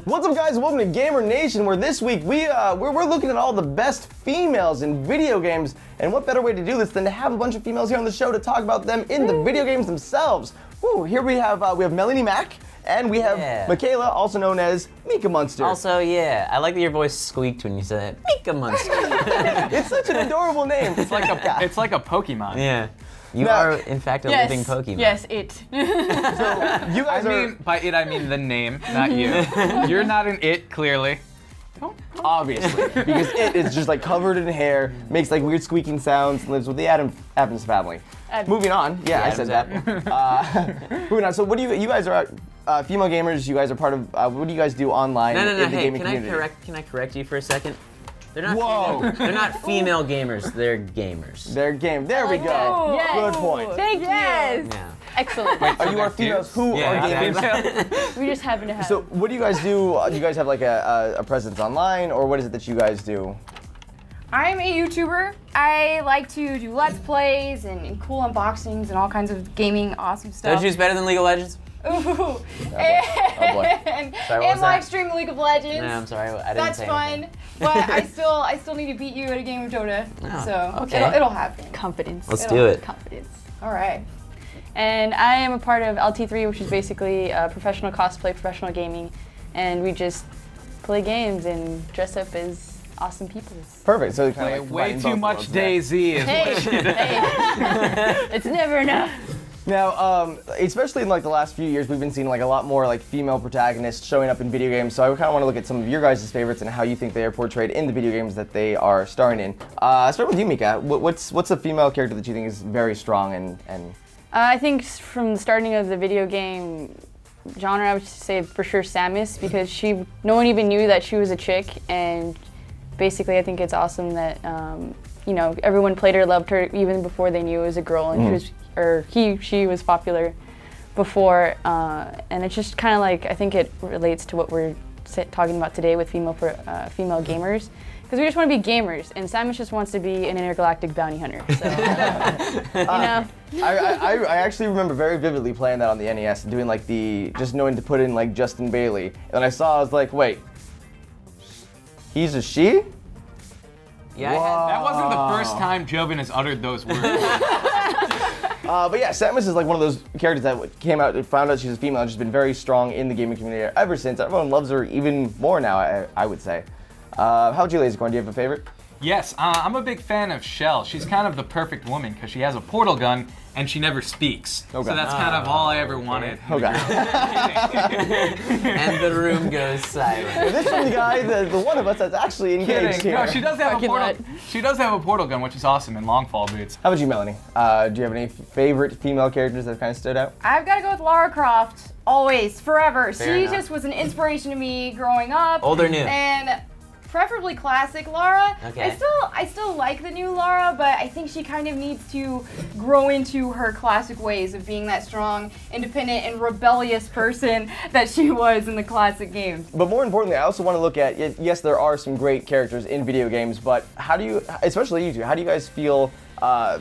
What's up, guys? Welcome to Gamer Nation, where this week we're looking at all the best females in video games, and what better way to do this than to have a bunch of females here on the show to talk about them in the video games themselves. Woo, here we have Melonie Mac, and we have Michaela, also known as Mika Munster. Also, yeah, I like that your voice squeaked when you said Mika Munster. It's such an adorable name. It's like a Pokemon. Yeah. You are, in fact, a living Pokemon. Yes, it. So you guys by it I mean the name, not you. You're not an it, clearly. obviously, because it is just like covered in hair, makes like weird squeaking sounds, and lives with the Adams family. Moving on, I said that. Moving on. So, what do you guys are female gamers? You guys are part of. What do you guys do online in the gaming community? Can I correct you for a second? They're not. Whoa! They're not female gamers. They're gamers. They're game. There we go. Yes. Good point. Thank you. Yeah. Excellent. Are you our females who are gamers? We just happen to have. So, what do you guys do? Do you guys have like a presence online, or what is it that you guys do? I'm a YouTuber. I like to do Let's Plays and cool unboxings and all kinds of gaming awesome stuff. Don't you choose better than League of Legends? Ooh. Oh boy. And live stream League of Legends. No, I'm sorry. I didn't That's say fun. anything. But I still need to beat you at a game of Dota. So okay. it'll happen. Confidence. Let's do it. Confidence. All right. And I am a part of LT3, which is basically professional cosplay, professional gaming, and we just play games and dress up as awesome people. Perfect. So Play like way too much DayZ. It's never enough. Now, especially in like the last few years, we've been seeing like a lot more like female protagonists showing up in video games. So I kind of want to look at some of your guys' favorites and how you think they are portrayed in the video games that they are starring in. Start with you, Mika. What's a female character that you think is very strong and? I think from the starting of the video game genre, I would say for sure Samus, because no one even knew that she was a chick, and basically I think it's awesome that you know, everyone played her, loved her even before they knew it was a girl, and she was popular before, and it's just kind of like, I think it relates to what we're talking about today with female gamers. Because we just want to be gamers, and Samus just wants to be an intergalactic bounty hunter. So, you know. I actually remember very vividly playing that on the NES and doing like just knowing to put in like Justin Bailey. And I saw, I was like, wait, he's a she? Yeah, that wasn't the first time Joven has uttered those words. But yeah, Samus is like one of those characters that came out and found out she's a female and she's been very strong in the gaming community ever since. Everyone loves her even more now, I would say. How about you, Lasercorn? Do you have a favorite? Yes, I'm a big fan of Shell. She's kind of the perfect woman because she has a portal gun and she never speaks. Okay. So that's kind of all I ever wanted. Okay. And the room goes silent. This is the guy, the one of us that's actually engaged here. No, she does have a portal. She does have a portal gun, which is awesome, and long fall boots. How about you, Melanie? Do you have any favorite female characters that kind of stood out? I've got to go with Lara Croft. Always, forever. Fair She enough. just was an inspiration to me growing up. Old or new? And preferably classic Lara. Okay. I still like the new Lara, but I think she kind of needs to grow into her classic ways of being that strong, independent, and rebellious person that she was in the classic games. But more importantly, I also want to look at, yes, there are some great characters in video games, but how do you, especially you two, how do you guys feel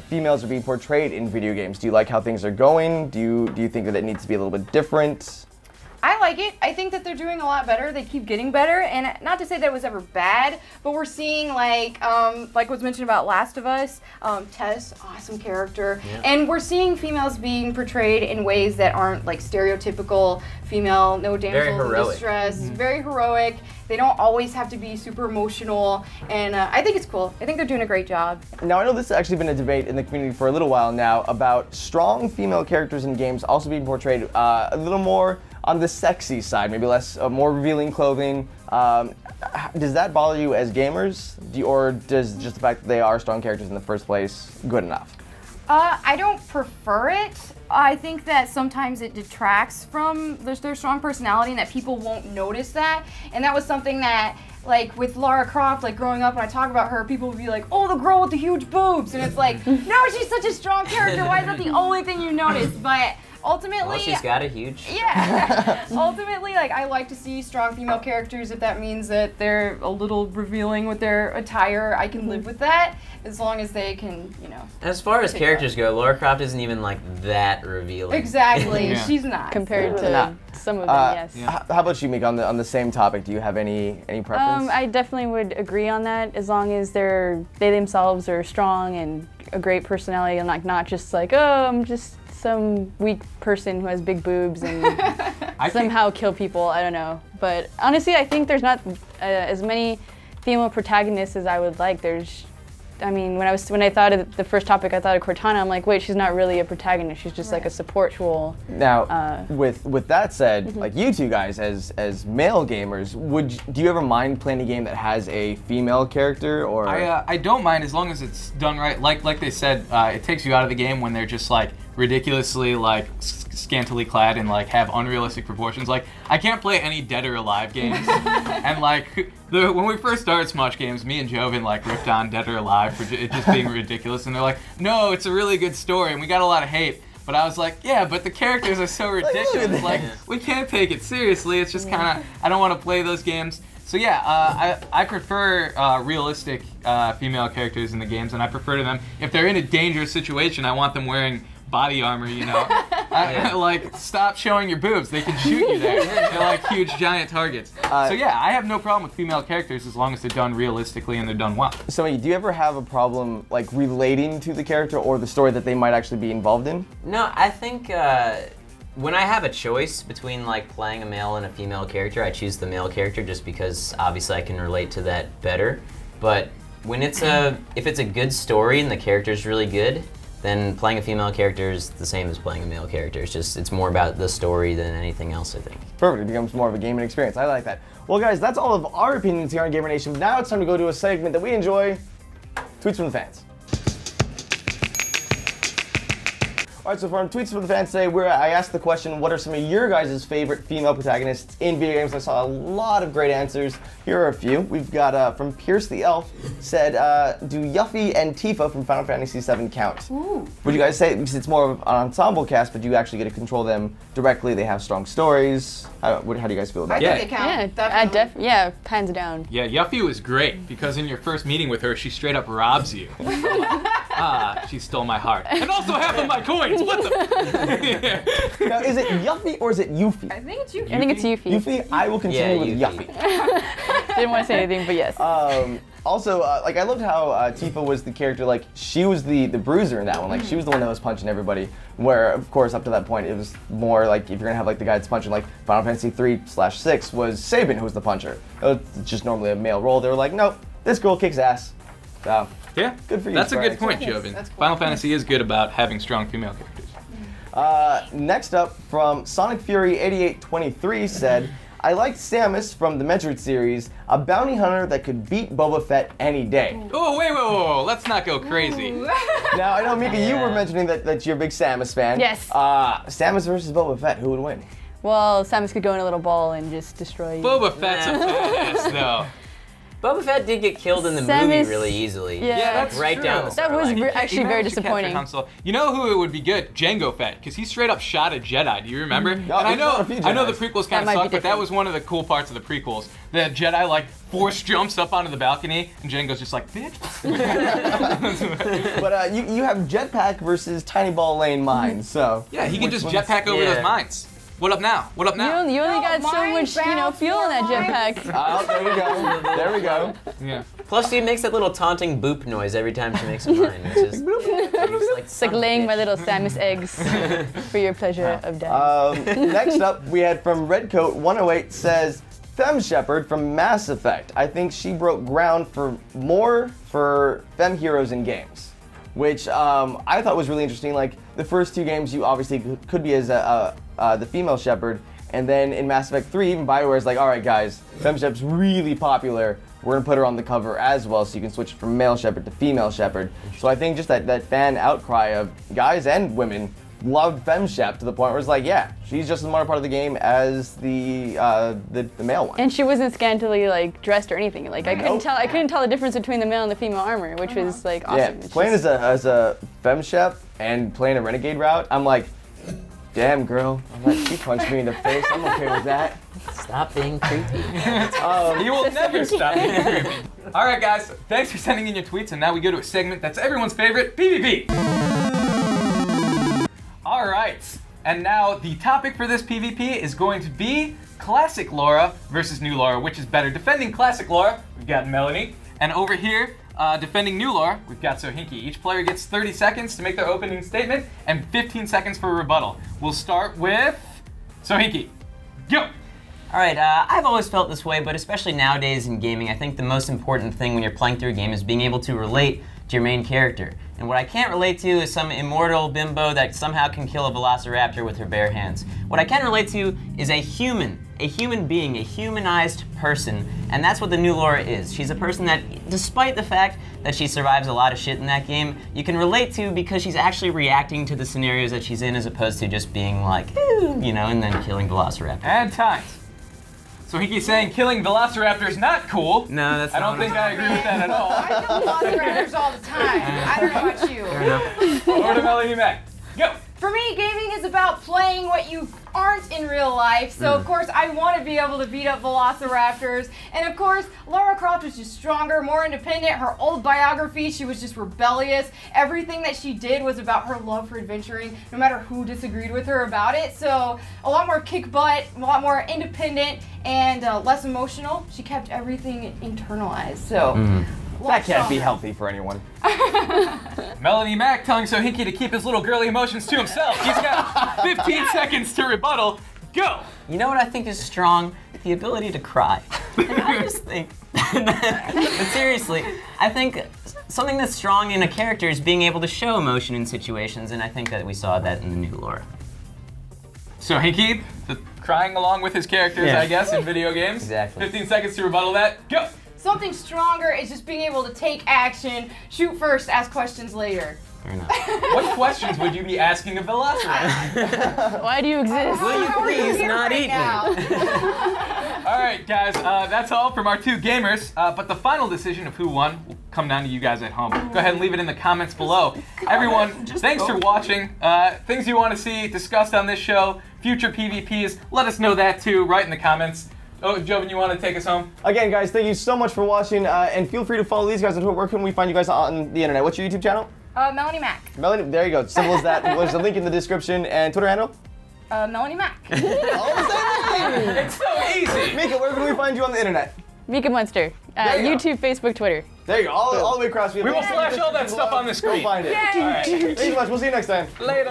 females are being portrayed in video games? Do you like how things are going? Do you think that it needs to be a little bit different? I like it. I think that they're doing a lot better. They keep getting better, and not to say that it was ever bad, but we're seeing like was mentioned about Last of Us, Tess, awesome character, and we're seeing females being portrayed in ways that aren't like stereotypical female, no damsel in distress, very heroic. They don't always have to be super emotional, and I think it's cool. I think they're doing a great job. Now, I know this has actually been a debate in the community for a little while now about strong female characters in games also being portrayed a little more on the sexy side, maybe less, more revealing clothing. Does that bother you as gamers, or does just the fact that they are strong characters in the first place good enough? I don't prefer it. I think that sometimes it detracts from their strong personality and that people won't notice that. And that was something that, like with Lara Croft, like growing up, when I talk about her, people would be like, oh, the girl with the huge boobs. And it's like, no, she's such a strong character. Why is that the only thing you notice? But ultimately, well, she's got a huge. Yeah. Ultimately, like, I like to see strong female characters. If that means that they're a little revealing with their attire, I can live with that, as long as they can, you know. As far as characters go, Lara Croft isn't even like that revealing. Exactly. She's not. Compared to some of them, yes. Yeah. How about you, Mika, on the same topic? Do you have any preference? I definitely would agree on that, as long as they themselves are strong and a great personality, and like not just like, oh, I'm just some weak person who has big boobs and somehow kill people. I don't know. But honestly, I think there's not as many female protagonists as I would like. I mean, when I thought of the first topic, I thought of Cortana. I'm like, wait, she's not really a protagonist. She's just like a support role. Now, with that said, like you two guys, as male gamers, do you ever mind playing a game that has a female character? Or I don't mind as long as it's done right. Like they said, it takes you out of the game when they're just like ridiculously like scantily clad and like have unrealistic proportions. Like I can't play any Dead or Alive games, and like when we first started Smosh Games, me and Joven like ripped on Dead or Alive for it just being ridiculous, and they're like, no, it's a really good story, and we got a lot of hate. But I was like, yeah, but the characters are so ridiculous. Like we can't take it seriously. It's just kind of, I don't want to play those games. So yeah, I prefer realistic female characters in the games, and I prefer to them if they're in a dangerous situation. I want them wearing body armor, you know. Like, stop showing your boobs. They can shoot you there. They're like huge, giant targets. So yeah, I have no problem with female characters as long as they're done realistically and they're done well. So do you ever have a problem like relating to the character or the story that they might actually be involved in? No, I think when I have a choice between like playing a male and a female character, I choose the male character just because obviously I can relate to that better. But when if it's a good story and the character's really good, then playing a female character is the same as playing a male character. It's more about the story than anything else, I think. Perfect, it becomes more of a gaming experience. I like that. Well guys, that's all of our opinions here on Gamer Nation. Now it's time to go to a segment that we enjoy, Tweets from the Fans. Alright, so from Tweets from the Fans today, I asked the question, what are some of your guys' favorite female protagonists in video games? I saw a lot of great answers. Here are a few. We've got, from Pierce the Elf, said, do Yuffie and Tifa from Final Fantasy VII count? Ooh. Would you guys say, because it's more of an ensemble cast, but you actually get to control them directly, they have strong stories? How do you guys feel about I that? think they count. Definitely. Yeah, hands down. Yeah, Yuffie was great because in your first meeting with her, she straight up robs you. She stole my heart. And also half of my coins! What the? Now, is it Yuffie or is it Yuffie? I think it's Yuffie. I think it's Yuffie. Yuffie? I will continue with Yuffie. Yuffie. Didn't want to say anything, but yes. Also, like I loved how Tifa was the character, like she was the bruiser in that one. Like she was the one that was punching everybody. Where, of course, up to that point, it was more like if you're gonna have like the guy that's punching, like Final Fantasy 3/6 was Sabin who was the puncher. It was just normally a male role. They were like, nope, this girl kicks ass. So, Yeah, good for you. that's a good point, Yes, Joven. that's cool. Final Fantasy is good about having strong female characters. Next up, from Sonic Fury 8823 said, I liked Samus from the Metroid series, a bounty hunter that could beat Boba Fett any day. Oh, wait, let's not go crazy. Now, I know, Mika, you were mentioning that you're a big Samus fan. Yes. Samus versus Boba Fett, who would win? Well, Samus could go in a little ball and just destroy you. Boba Fett's a badass, though. Boba Fett did get killed in the movie Samus- really easily. Yeah, that's right true. down the That was start line. actually very managed to capture disappointing. Han Solo. You know who it would be good? Django Fett, because he straight up shot a Jedi. Do you remember? And I he's shot a few know the Jedis. prequels kind That of might suck, be but that different. was one of the cool parts of the prequels. The Jedi like force jumps up onto the balcony, and Django's just like, bitch. But you have Jetpack versus Tiny Ball Lane Mines, so. Yeah, he can just Which one's- jetpack over those mines. What up now? What up now? You only got so mine much, bounce fuel in that more jetpack. Oh, there we go. There we go. Yeah. Plus, she makes that little taunting boop noise every time she makes a mine, which is It's like laying my little Samus eggs for your pleasure of death. Next up, we had from Redcoat108 says, Femme Shepard from Mass Effect. I think she broke ground for femme heroes in games. Which I thought was really interesting. Like, the first two games, you obviously could be as the female Shepard, and then in Mass Effect 3, even BioWare's like, alright guys, Femme Shepard's really popular, we're gonna put her on the cover as well, so you can switch from male Shepard to female Shepard. So I think just that fan outcry of guys and women loved Femme Shep to the point where it's like, yeah, she's just as much a part of the game as the male one. And she wasn't scantily like dressed or anything. Like I couldn't tell the difference between the male and the female armor, which was like awesome. Yeah, It's playing just- as a Femme Shep and playing a Renegade route, I'm like, damn girl, she punched me in the face, I'm okay with that. Stop being creepy. You will never stop being creepy. All right, guys, thanks for sending in your tweets, and now we go to a segment that's everyone's favorite, PvP. All right, And now the topic for this PvP is going to be Classic Lara versus New Lara. Which is better? Defending Classic Lara, we've got Melonie. And over here, defending New Lara, we've got Sohinki. Each player gets 30 seconds to make their opening statement and 15 seconds for a rebuttal. We'll start with Sohinki. Go! All right, I've always felt this way, but especially nowadays in gaming, I think the most important thing when you're playing through a game is being able to relate to your main character. And what I can't relate to is some immortal bimbo that somehow can kill a velociraptor with her bare hands. What I can relate to is a human being, a humanized person, and that's what the new Lara is. She's a person that, despite the fact that she survives a lot of shit in that game, you can relate to because she's actually reacting to the scenarios that she's in as opposed to just being like, ooh, you know, and then killing velociraptors. And times. So Hinky's saying killing velociraptor is not cool. No, that's I don't think I agree with that at all. I kill velociraptors all the time. I don't know about you. Fair enough. Over to Melonie Mac. Go! For me, gaming is about playing what you aren't in real life. So, of course, I want to be able to beat up velociraptors. And, of course, Lara Croft was just stronger, more independent. Her old biography, she was just rebellious. Everything that she did was about her love for adventuring, no matter who disagreed with her about it. So, a lot more kick butt, a lot more independent, and less emotional. She kept everything internalized. So, That can't be healthy for anyone. Melonie Mac telling Sohinki to keep his little girly emotions to himself. He's got 15 seconds to rebuttal. Go! You know what I think is strong? The ability to cry. And I just think, but seriously, I think something that's strong in a character is being able to show emotion in situations, and I think that we saw that in the new Lara. Sohinki, crying along with his characters, Yeah. I guess, in video games. Exactly. 15 seconds to rebuttal that. Go! something stronger is just being able to take action, shoot first, ask questions later. Fair enough. What questions would you be asking a velociraptor? Why do you exist? Will you How are please here not right eat now? me? All right, guys, that's all from our two gamers. But the final decision of who won will come down to you guys at home. Go ahead and leave it in the comments below. Everyone, thanks for watching. Things you want to see discussed on this show, future PvPs, let us know that too, right in the comments. Oh, Joven, you want to take us home? Again, guys, thank you so much for watching, and feel free to follow these guys on Twitter. Where can we find you guys on the internet? What's your YouTube channel? Melonie Mac. Melonie, there you go. Simple as that. There's a link in the description. And Twitter handle? Melonie Mac. It's so easy. Mika, where can we find you on the internet? Mika Munster. There you go. YouTube, Facebook, Twitter. There you go. All the way across. We will flash all that stuff on the screen. Go find it. All right. Thank you so much. We'll see you next time. Later.